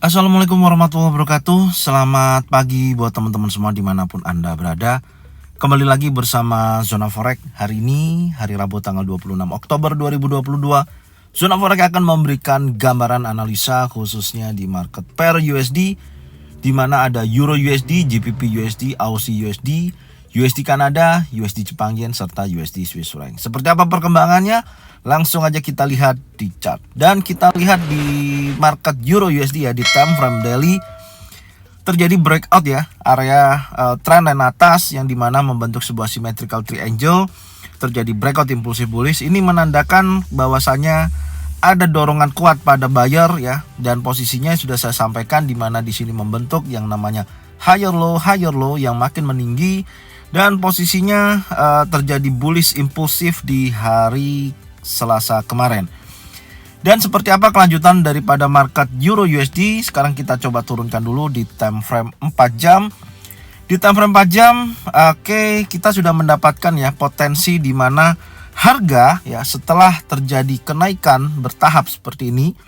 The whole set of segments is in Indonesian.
Assalamualaikum warahmatullahi wabarakatuh. Selamat pagi buat teman-teman semua dimanapun Anda berada. Kembali lagi bersama Zona Forex. Hari ini hari Rabu tanggal 26 Oktober 2022. Zona Forex akan memberikan gambaran analisa khususnya di market pair USD, di mana ada Euro USD, GBP USD, Aussie USD, USD Kanada, USD Jepang Yen, serta USD Swiss franc. Seperti apa perkembangannya? Langsung aja kita lihat di chart. Dan kita lihat di market Euro USD ya, di time frame daily terjadi breakout ya, area trend line atas yang dimana membentuk sebuah symmetrical triangle. Terjadi breakout impulsif bullish. Ini menandakan bahwasanya ada dorongan kuat pada buyer ya, dan posisinya sudah saya sampaikan di mana di sini membentuk yang namanya higher low yang makin meninggi, dan posisinya terjadi bullish impulsif di hari Selasa kemarin. Dan seperti apa kelanjutan daripada market Euro USD? Sekarang kita coba turunkan dulu di time frame 4 jam. Di time frame 4 jam, kita sudah mendapatkan ya potensi di mana harga ya setelah terjadi kenaikan bertahap seperti ini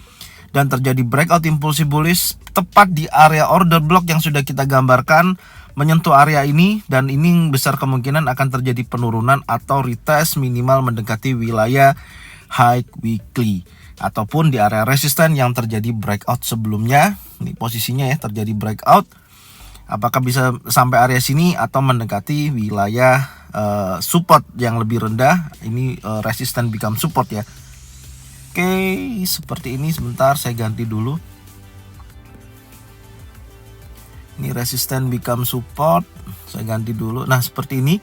dan terjadi breakout impulsif bullish tepat di area order block yang sudah kita gambarkan menyentuh area ini, dan ini besar kemungkinan akan terjadi penurunan atau retest minimal mendekati wilayah high weekly ataupun di area resisten yang terjadi breakout sebelumnya. Ini posisinya ya, terjadi breakout. Apakah bisa sampai area sini atau mendekati wilayah support yang lebih rendah? Ini resisten become support ya. Seperti ini. Sebentar saya ganti dulu. Ini resisten become support, saya ganti dulu. Nah seperti ini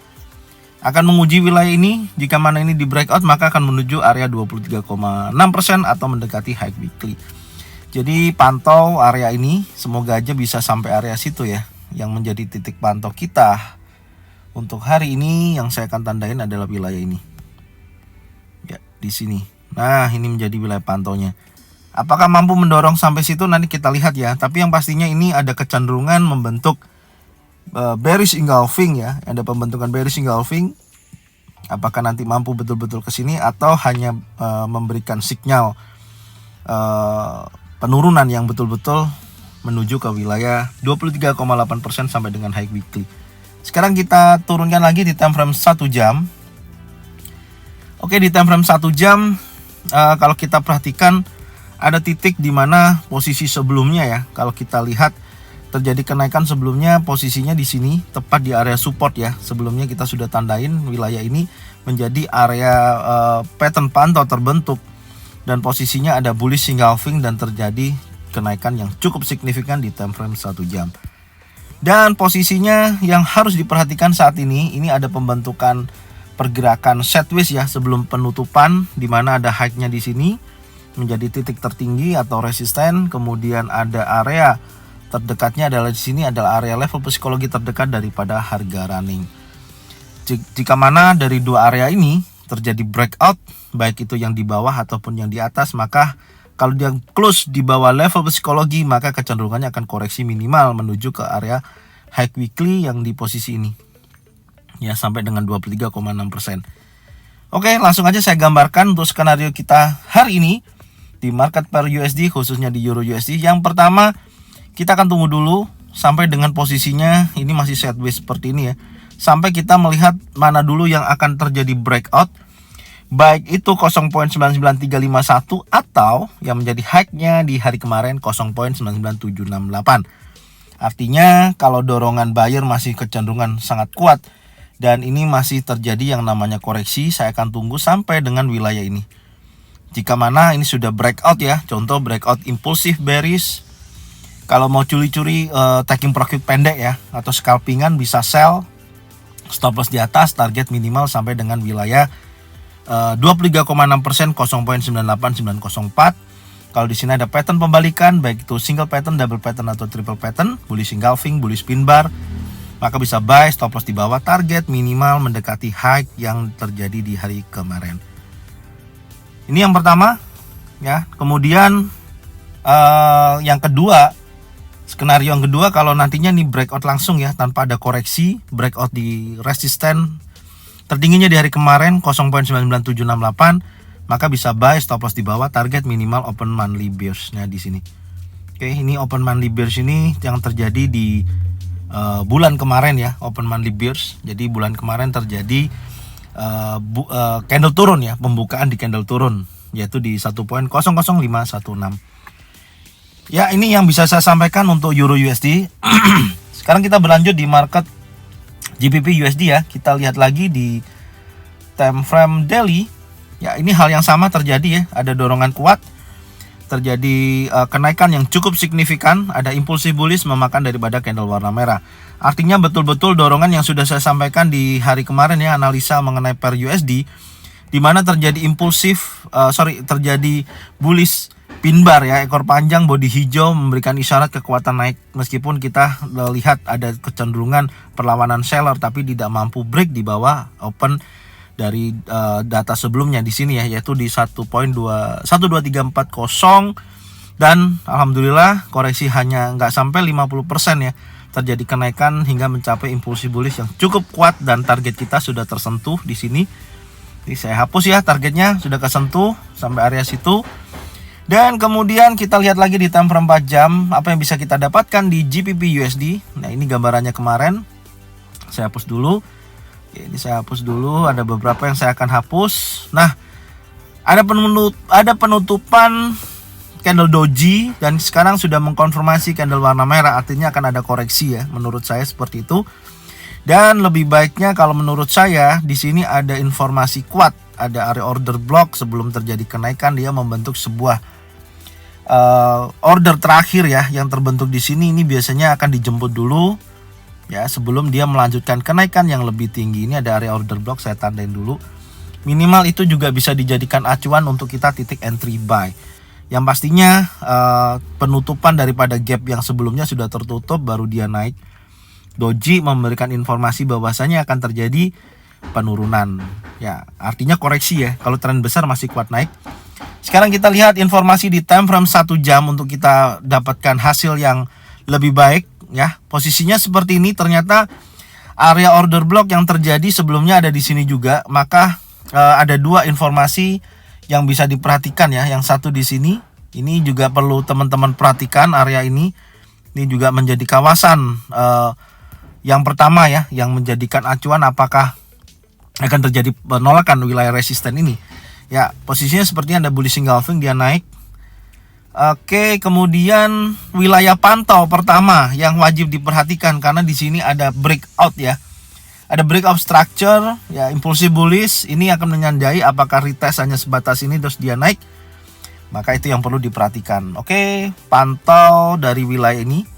akan menguji wilayah ini. Jika mana ini di breakout maka akan menuju area 23,6% atau mendekati high weekly. Jadi pantau area ini, semoga aja bisa sampai area situ ya, yang menjadi titik pantau kita untuk hari ini. Yang saya akan tandain adalah wilayah ini ya, di sini. Nah ini menjadi wilayah pantaunya. Apakah mampu mendorong sampai situ, nanti kita lihat ya. Tapi yang pastinya ini ada kecenderungan membentuk bearish engulfing ya. Ada pembentukan bearish engulfing. Apakah nanti mampu betul-betul ke sini atau hanya memberikan sinyal penurunan yang betul-betul menuju ke wilayah 23,8% sampai dengan high weekly. Sekarang kita turunkan lagi di time frame 1 jam. Oke, di time frame 1 jam kalau kita perhatikan ada titik di mana posisi sebelumnya ya. Kalau kita lihat terjadi kenaikan sebelumnya, posisinya di sini tepat di area support ya. Sebelumnya kita sudah tandain wilayah ini menjadi area pattern pantau terbentuk, dan posisinya ada bullish engulfing dan terjadi kenaikan yang cukup signifikan di time frame 1 jam. Dan posisinya yang harus diperhatikan saat ini ada pembentukan pergerakan sideways ya sebelum penutupan, di mana ada high-nya di sini menjadi titik tertinggi atau resisten. Kemudian ada area terdekatnya adalah di sini, adalah area level psikologi terdekat daripada harga running. Jika mana dari dua area ini terjadi breakout, baik itu yang di bawah ataupun yang di atas, maka kalau dia close di bawah level psikologi maka kecenderungannya akan koreksi minimal menuju ke area high weekly yang di posisi ini ya, sampai dengan 23,6%. Oke, langsung aja saya gambarkan untuk skenario kita hari ini di market pair USD, khususnya di Euro USD. Yang pertama, kita akan tunggu dulu sampai dengan posisinya ini masih sideways seperti ini ya, sampai kita melihat mana dulu yang akan terjadi breakout, baik itu 0.99351 atau yang menjadi high-nya di hari kemarin 0.99768. Artinya kalau dorongan buyer masih kecenderungan sangat kuat dan ini masih terjadi yang namanya koreksi, saya akan tunggu sampai dengan wilayah ini. Jika mana ini sudah breakout ya, contoh breakout impulsif bearish, kalau mau curi-curi taking profit pendek ya atau scalpingan, bisa sell, stop loss di atas, target minimal sampai dengan wilayah 23,6%, 0.98904. Kalau di sini ada pattern pembalikan, baik itu single pattern, double pattern atau triple pattern, bullish engulfing, bullish pin bar, maka bisa buy, stop loss di bawah, target minimal mendekati high yang terjadi di hari kemarin. Ini yang pertama ya. Kemudian yang kedua, skenario yang kedua, kalau nantinya nih breakout langsung ya tanpa ada koreksi, breakout di resisten tertingginya di hari kemarin 0.99768, maka bisa buy, stop loss di bawah, target minimal open monthly bears-nya di sini. Oke, ini open monthly bearish ini yang terjadi di bulan kemarin ya, open monthly bearish. Jadi bulan kemarin terjadi candle turun ya, pembukaan di candle turun, yaitu di 1.00516. Ya, ini yang bisa saya sampaikan untuk Euro USD. Sekarang kita berlanjut di market GBP USD ya. Kita lihat lagi di time frame daily. Ya, ini hal yang sama terjadi ya, ada dorongan kuat, terjadi kenaikan yang cukup signifikan, ada impulsif bullish memakan daripada candle warna merah. Artinya betul-betul dorongan yang sudah saya sampaikan di hari kemarin ya, analisa mengenai pair USD, di mana terjadi terjadi bullish pin bar ya, ekor panjang bodi hijau memberikan isyarat kekuatan naik, meskipun kita lihat ada kecenderungan perlawanan seller tapi tidak mampu break di bawah open dari data sebelumnya di sini ya, yaitu di 1.12340, dan alhamdulillah koreksi hanya nggak sampai 50% ya, terjadi kenaikan hingga mencapai impulsi bullish yang cukup kuat, dan target kita sudah tersentuh di sini. Jadi saya hapus ya, targetnya sudah kesentuh sampai area situ. Dan kemudian kita lihat lagi di time frame 4 jam apa yang bisa kita dapatkan di GBP USD. Nah, ini gambarannya kemarin. Saya hapus dulu. Ini saya hapus dulu, ada beberapa yang saya akan hapus. Nah, ada penutupan candle doji, dan sekarang sudah mengkonfirmasi candle warna merah, artinya akan ada koreksi ya, menurut saya seperti itu. Dan lebih baiknya kalau menurut saya di sini ada informasi kuat, ada area order block sebelum terjadi kenaikan, dia membentuk sebuah order terakhir ya yang terbentuk di sini. Ini biasanya akan dijemput dulu ya, sebelum dia melanjutkan kenaikan yang lebih tinggi. Ini ada area order block, saya tandain dulu. Minimal itu juga bisa dijadikan acuan untuk kita titik entry buy. Yang pastinya penutupan daripada gap yang sebelumnya sudah tertutup, baru dia naik. Doji memberikan informasi bahwasanya akan terjadi penurunan. Ya, artinya koreksi ya. Kalau tren besar masih kuat naik. Sekarang kita lihat informasi di time frame 1 jam untuk kita dapatkan hasil yang lebih baik. Ya, posisinya seperti ini. Ternyata area order block yang terjadi sebelumnya ada di sini juga. Maka ada dua informasi yang bisa diperhatikan ya. Yang satu di sini, ini juga perlu teman-teman perhatikan area ini. Ini juga menjadi kawasan yang pertama ya, yang menjadikan acuan apakah akan terjadi penolakan wilayah resisten ini. Ya, posisinya sepertinya ada bullish engulfing, dia naik. Oke, kemudian wilayah pantau pertama yang wajib diperhatikan, karena di sini ada breakout ya. Ada breakout structure ya, impulsif bullish. Ini akan menyandai apakah retest hanya sebatas ini terus dia naik. Maka itu yang perlu diperhatikan. Oke, pantau dari wilayah ini.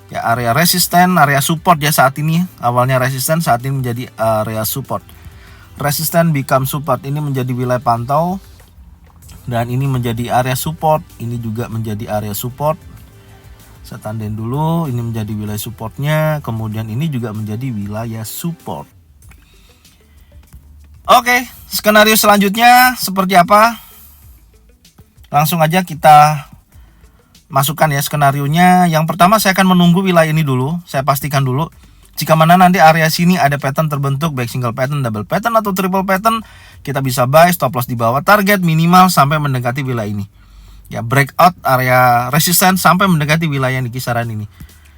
Ya, area resisten, area support ya saat ini. Awalnya resisten, saat ini menjadi area support. Resisten become support, ini menjadi wilayah pantau. Dan ini menjadi area support, ini juga menjadi area support. Saya tandain dulu, ini menjadi wilayah supportnya, kemudian ini juga menjadi wilayah support. Oke, skenario selanjutnya seperti apa? Langsung aja kita masukkan ya skenarionya. Yang pertama saya akan menunggu wilayah ini dulu, saya pastikan dulu. Jika mana nanti area sini ada pattern terbentuk, baik single pattern, double pattern, atau triple pattern, kita bisa buy, stop loss di bawah target minimal sampai mendekati wilayah ini. Ya, breakout area resisten sampai mendekati wilayah ini, kisaran ini.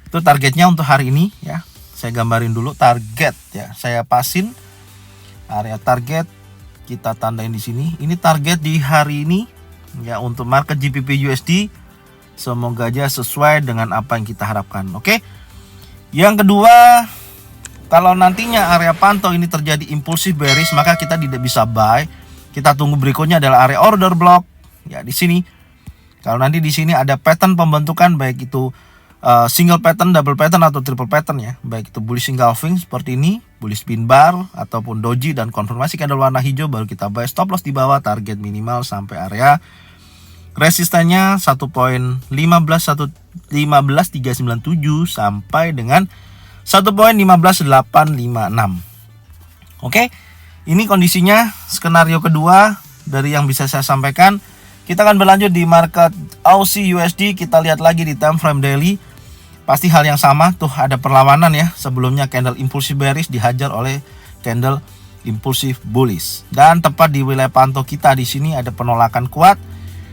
Itu targetnya untuk hari ini ya. Saya gambarin dulu target ya. Saya pasin area target, kita tandain di sini. Ini target di hari ini ya untuk market GBP USD. Semoga aja sesuai dengan apa yang kita harapkan. Oke. Yang kedua, kalau nantinya area pantau ini terjadi impulsif bearish, maka kita tidak bisa buy. Kita tunggu berikutnya adalah area order block ya di sini. Kalau nanti di sini ada pattern pembentukan, baik itu single pattern, double pattern, atau triple pattern ya, baik itu bullish engulfing seperti ini, bullish pin bar, ataupun doji dan konfirmasi candle warna hijau, baru kita buy, stop loss di bawah target minimal sampai area resistennya 1.15397 sampai dengan 1.15856. Oke, ini kondisinya skenario kedua dari yang bisa saya sampaikan. Kita akan berlanjut di market Aussie USD. Kita lihat lagi di time frame daily. Pasti hal yang sama, tuh ada perlawanan ya. Sebelumnya candle impulsif bearish dihajar oleh candle impulsif bullish. Dan tepat di wilayah pantau kita di sini ada penolakan kuat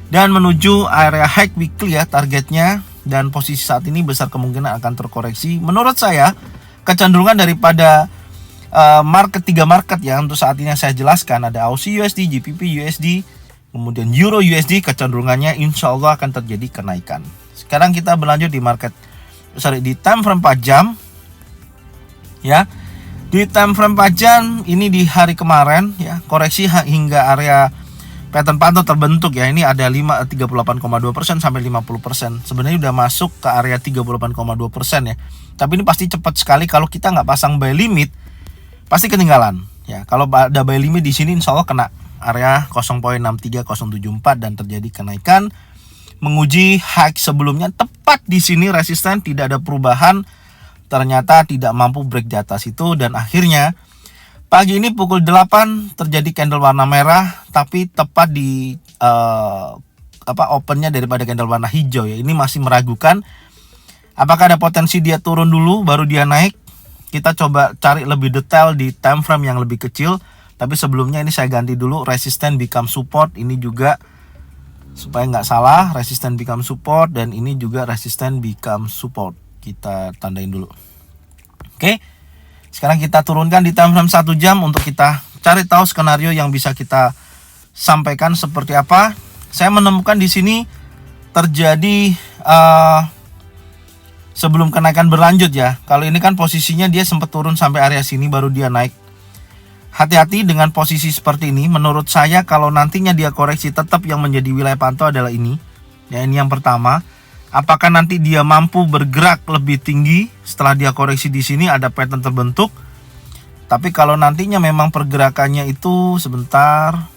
dan menuju area high weekly ya, targetnya dan posisi saat ini besar kemungkinan akan terkoreksi. Menurut saya kecenderungan daripada tiga market ya untuk saat ini yang saya jelaskan, ada Aussie USD, GBP USD, kemudian Euro USD, kecenderungannya insya Allah akan terjadi kenaikan. Sekarang kita berlanjut di di time frame 4 jam ya. Di time frame 4 jam ini di hari kemarin ya, koreksi hingga area pattern pantau terbentuk ya. Ini ada 38,2% sampai 50%. Sebenarnya udah masuk ke area 38,2% ya. Tapi ini pasti cepat sekali kalau kita nggak pasang buy limit, pasti ketinggalan ya. Kalau ada buy limit di sini insya Allah kena area 0.63074 dan terjadi kenaikan menguji high sebelumnya tepat di sini, resisten tidak ada perubahan, ternyata tidak mampu break di atas itu, dan akhirnya pagi ini pukul 8 terjadi candle warna merah tapi tepat di opennya daripada candle warna hijau ya. Ini masih meragukan apakah ada potensi dia turun dulu baru dia naik. Kita coba cari lebih detail di time frame yang lebih kecil. Tapi sebelumnya ini saya ganti dulu resisten become support. Ini juga supaya nggak salah, resisten become support, dan ini juga resisten become support. Kita tandain dulu. Oke. Sekarang kita turunkan di time frame 1 jam untuk kita cari tahu skenario yang bisa kita sampaikan seperti apa. Saya menemukan di sini terjadi sebelum kenaikan berlanjut ya. Kalau ini kan posisinya dia sempat turun sampai area sini baru dia naik. Hati-hati dengan posisi seperti ini. Menurut saya kalau nantinya dia koreksi, tetap yang menjadi wilayah pantau adalah ini. Ya, ini yang pertama. Apakah nanti dia mampu bergerak lebih tinggi setelah dia koreksi di sini, ada pattern terbentuk. Tapi kalau nantinya memang pergerakannya itu sebentar.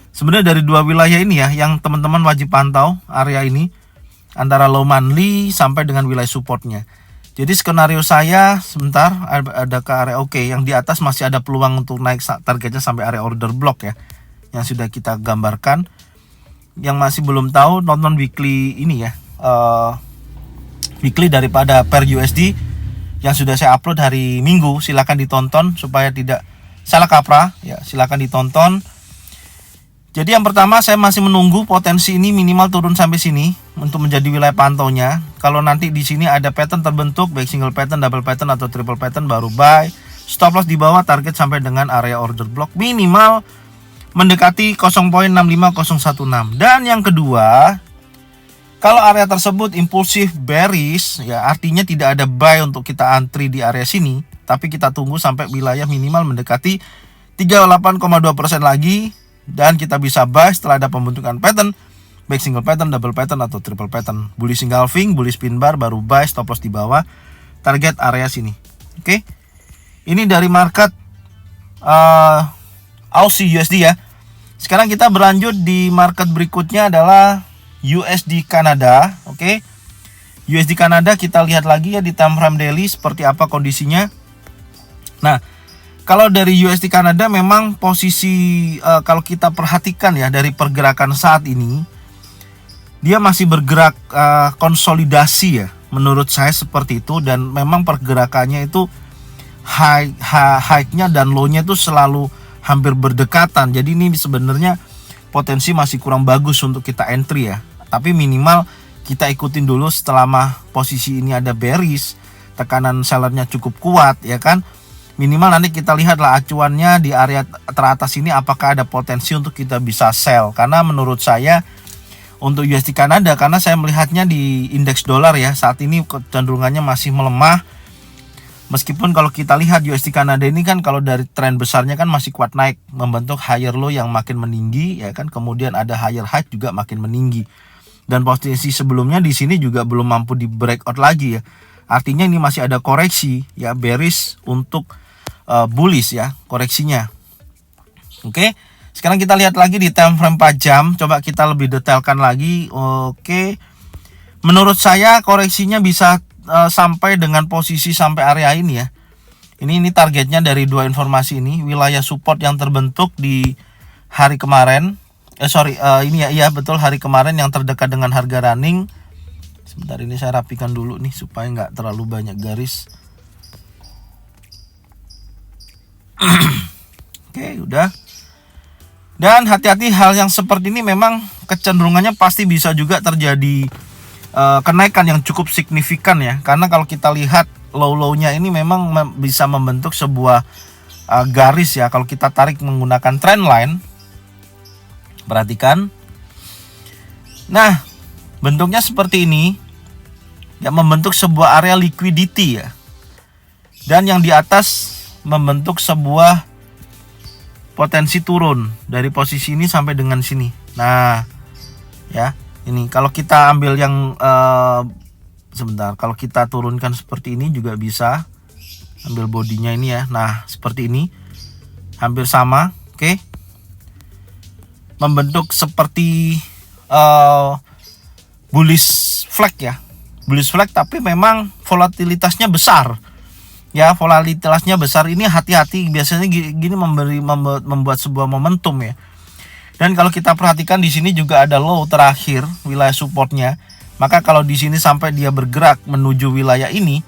Sebenarnya dari dua wilayah ini ya yang teman-teman wajib pantau area ini, antara low monthly sampai dengan wilayah supportnya. Jadi skenario saya sebentar ada ke area oke, yang di atas masih ada peluang untuk naik targetnya sampai area order block ya, yang sudah kita gambarkan. Yang masih belum tahu nonton weekly ini ya, weekly daripada per USD yang sudah saya upload hari Minggu, silakan ditonton supaya tidak salah kaprah ya, silakan ditonton. Jadi yang pertama saya masih menunggu potensi ini minimal turun sampai sini untuk menjadi wilayah pantaunya. Kalau nanti di sini ada pattern terbentuk, baik single pattern, double pattern atau triple pattern, baru buy. Stop loss di bawah, target sampai dengan area order block minimal mendekati 0.65016. Dan yang kedua, kalau area tersebut impulsif bearish ya, artinya tidak ada buy untuk kita antri di area sini, tapi kita tunggu sampai wilayah minimal mendekati 38,2% lagi. Dan kita bisa buy setelah ada pembentukan pattern, baik single pattern, double pattern atau triple pattern. Bullish engulfing, bullish pin bar, baru buy, stop loss di bawah, target area sini. Oke. Ini dari market Aussie USD ya. Sekarang kita berlanjut di market berikutnya adalah USD Kanada. Oke. USD Kanada kita lihat lagi ya di time frame daily seperti apa kondisinya. Nah, kalau dari USD Kanada memang posisi kalau kita perhatikan ya dari pergerakan saat ini, dia masih bergerak konsolidasi ya, menurut saya seperti itu. Dan memang pergerakannya itu high-nya dan low-nya itu selalu hampir berdekatan. Jadi ini sebenarnya potensi masih kurang bagus untuk kita entry ya. Tapi minimal kita ikutin dulu setelah posisi ini ada bearish, tekanan sellernya cukup kuat ya kan. Minimal nanti kita lihatlah acuannya di area teratas ini apakah ada potensi untuk kita bisa sell. Karena menurut saya untuk USD Kanada, karena saya melihatnya di indeks dolar ya, saat ini kecenderungannya masih melemah. Meskipun kalau kita lihat USD Kanada ini kan kalau dari tren besarnya kan masih kuat naik, membentuk higher low yang makin meninggi ya kan, kemudian ada higher high juga makin meninggi. Dan posisi sebelumnya di sini juga belum mampu di breakout lagi ya. Artinya ini masih ada koreksi ya, bearish untuk bullish ya koreksinya. Oke. Sekarang kita lihat lagi di time frame 4 jam, coba kita lebih detailkan lagi. Oke. Menurut saya koreksinya bisa sampai dengan posisi sampai area ini ya. Ini targetnya dari dua informasi ini, wilayah support yang terbentuk di hari kemarin. Ini ya, iya betul, hari kemarin yang terdekat dengan harga running. Sebentar, ini saya rapikan dulu nih supaya nggak terlalu banyak garis. Oke, udah. Dan hati-hati, hal yang seperti ini memang kecenderungannya pasti bisa juga terjadi kenaikan yang cukup signifikan ya, karena kalau kita lihat low-low-nya ini memang bisa membentuk sebuah garis ya. Kalau kita tarik menggunakan trend line, perhatikan, nah bentuknya seperti ini ya, membentuk sebuah area liquidity ya, dan yang di atas membentuk sebuah potensi turun dari posisi ini sampai dengan sini. Nah ya, ini kalau kita ambil yang sebentar, kalau kita turunkan seperti ini juga bisa, ambil bodinya ini ya. Nah seperti ini, hampir sama, oke. Membentuk seperti bullish flag ya, bullish flag, tapi memang volatilitasnya besar ya, volatilitasnya besar. Ini hati-hati, biasanya gini membuat sebuah momentum ya. Dan kalau kita perhatikan di sini juga ada low terakhir, wilayah supportnya. Maka kalau di sini sampai dia bergerak menuju wilayah ini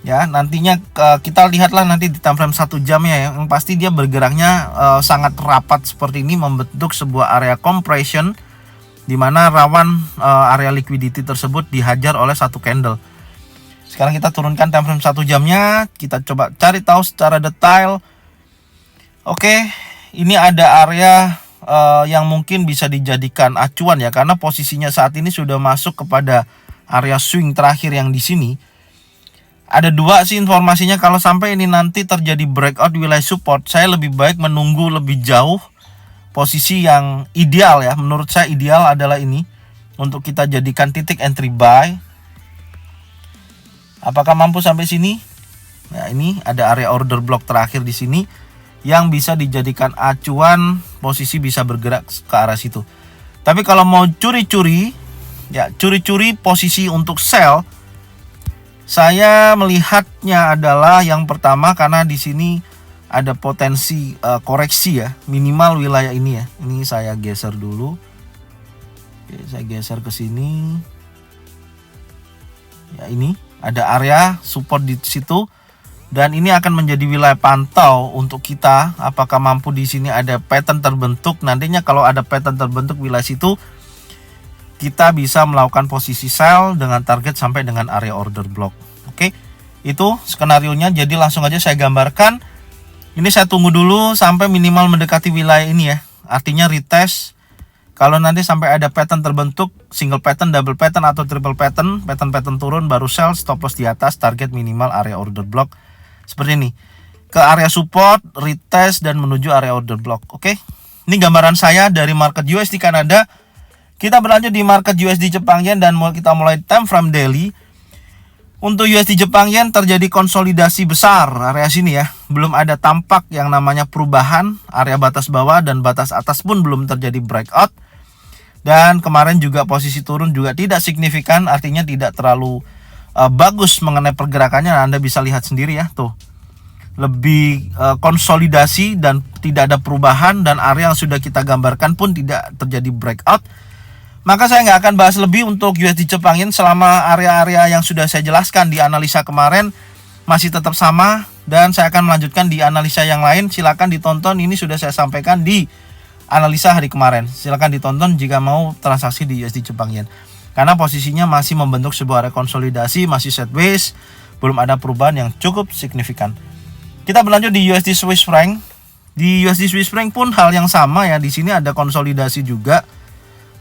ya, nantinya kita lihatlah nanti di time frame 1 jamnya ya, yang pasti dia bergeraknya sangat rapat seperti ini, membentuk sebuah area compression di mana rawan area liquidity tersebut dihajar oleh satu candle. Sekarang kita turunkan time frame 1 jamnya, kita coba cari tahu secara detail. Oke, ini ada area yang mungkin bisa dijadikan acuan ya, karena posisinya saat ini sudah masuk kepada area swing terakhir yang di sini. Ada dua sih informasinya, kalau sampai ini nanti terjadi breakout wilayah support, saya lebih baik menunggu lebih jauh. Posisi yang ideal ya, menurut saya ideal adalah ini, untuk kita jadikan titik entry buy. Apakah mampu sampai sini? Nah, ini ada area order block terakhir di sini yang bisa dijadikan acuan, posisi bisa bergerak ke arah situ. Tapi kalau mau curi-curi ya, curi-curi posisi untuk sell, saya melihatnya adalah yang pertama, karena di sini ada potensi koreksi ya, minimal wilayah ini ya. Ini saya geser dulu. Oke, saya geser ke sini. Ya, ini ada area support di situ. Dan ini akan menjadi wilayah pantau untuk kita, apakah mampu di sini ada pattern terbentuk. Nantinya kalau ada pattern terbentuk wilayah situ, kita bisa melakukan posisi sell dengan target sampai dengan area order block. Oke, itu skenarionya. Jadi langsung aja saya gambarkan. Ini saya tunggu dulu sampai minimal mendekati wilayah ini ya. Artinya retest. Kalau nanti sampai ada pattern terbentuk, single pattern, double pattern, atau triple pattern, pattern turun, baru sell, stop loss di atas, target minimal area order block. Seperti ini, ke area support, retest, dan menuju area order block. Oke, ini gambaran saya dari market USD Kanada. Kita berlanjut di market USD Jepang Yen, dan kita mulai time frame daily. Untuk USD Jepang Yen terjadi konsolidasi besar area sini ya, belum ada tampak yang namanya perubahan. Area batas bawah dan batas atas pun belum terjadi breakout. Dan kemarin juga posisi turun juga tidak signifikan, artinya tidak terlalu bagus mengenai pergerakannya. Anda bisa lihat sendiri ya, tuh lebih konsolidasi dan tidak ada perubahan, dan area yang sudah kita gambarkan pun tidak terjadi breakout. Maka saya nggak akan bahas lebih untuk USD Jepang Yen selama area-area yang sudah saya jelaskan di analisa kemarin masih tetap sama, dan saya akan melanjutkan di analisa yang lain. Silakan ditonton, ini sudah saya sampaikan di analisa hari kemarin. Silakan ditonton jika mau transaksi di USD Jepang Yen. Karena posisinya masih membentuk sebuah rekonsolidasi, masih sideways, belum ada perubahan yang cukup signifikan. Kita berlanjut di USD Swiss franc. Di USD Swiss franc pun hal yang sama ya. Di sini ada konsolidasi juga.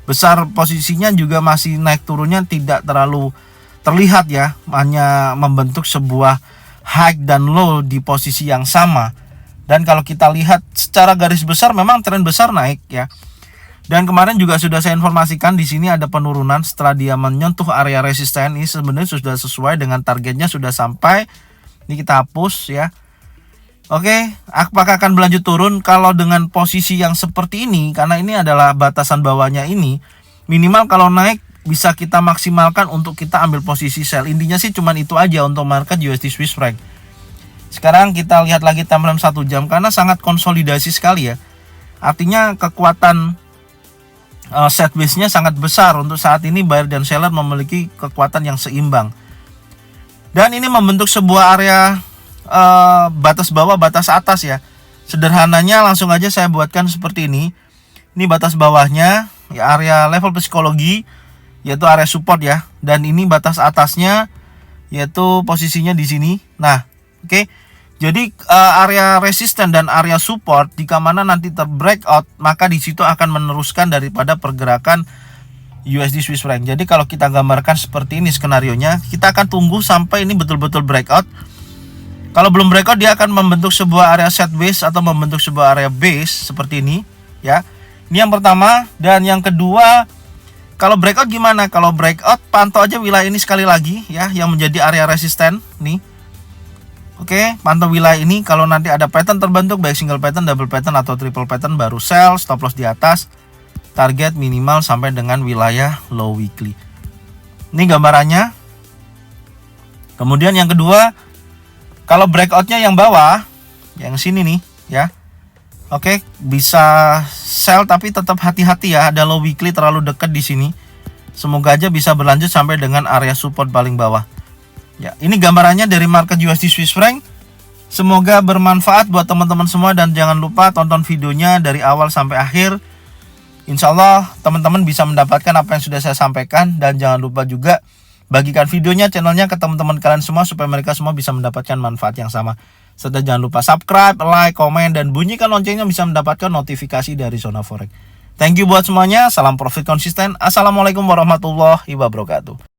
Besar posisinya juga masih naik turunnya tidak terlalu terlihat ya. Hanya membentuk sebuah high dan low di posisi yang sama. Dan kalau kita lihat secara garis besar memang tren besar naik ya. Dan kemarin juga sudah saya informasikan di sini ada penurunan setelah dia menyentuh area resisten. Ini sebenarnya sudah sesuai dengan targetnya, sudah sampai. Ini kita hapus ya. Oke, apakah akan berlanjut turun? Kalau dengan posisi yang seperti ini, karena ini adalah batasan bawahnya ini, minimal kalau naik bisa kita maksimalkan untuk kita ambil posisi sell. Intinya sih cuman itu aja untuk market USD Swiss franc. Sekarang kita lihat lagi time frame 1 jam, karena sangat konsolidasi sekali ya. Artinya kekuatan sideways-nya sangat besar. Untuk saat ini buyer dan seller memiliki kekuatan yang seimbang. Dan ini membentuk sebuah area batas bawah, batas atas ya. Sederhananya langsung aja saya buatkan seperti ini. Ini batas bawahnya ya, area level psikologi. yaitu area support ya. Dan ini batas atasnya yaitu posisinya di sini. Nah, oke. Jadi area resisten dan area support jika mana nanti terbreakout, maka di situ akan meneruskan daripada pergerakan USD Swiss franc. Jadi kalau kita gambarkan seperti ini skenarionya, kita akan tunggu sampai ini betul-betul breakout. Kalau belum breakout, dia akan membentuk sebuah area set base atau membentuk sebuah area base seperti ini ya. Ini yang pertama. Dan yang kedua, kalau breakout gimana? Kalau breakout, pantau aja wilayah ini sekali lagi ya, yang menjadi area resisten nih. Oke, pantau wilayah ini. Kalau nanti ada pattern terbentuk, baik single pattern, double pattern, atau triple pattern, baru sell, stop loss di atas, target minimal sampai dengan wilayah low weekly. Ini gambarannya. Kemudian yang kedua, kalau breakoutnya yang bawah, yang sini nih ya, oke, bisa sell tapi tetap hati-hati ya, ada low weekly terlalu dekat di sini. Semoga aja bisa berlanjut sampai dengan area support paling bawah. Ya, ini gambarannya dari market USD Swiss franc. Semoga bermanfaat buat teman-teman semua dan jangan lupa tonton videonya dari awal sampai akhir. Insya Allah teman-teman bisa mendapatkan apa yang sudah saya sampaikan, dan jangan lupa juga bagikan videonya, channelnya ke teman-teman kalian semua supaya mereka semua bisa mendapatkan manfaat yang sama. Serta jangan lupa subscribe, like, komen, dan bunyikan loncengnya bisa mendapatkan notifikasi dari Zona Forex. Thank you buat semuanya. Salam profit konsisten. Assalamualaikum warahmatullahi wabarakatuh.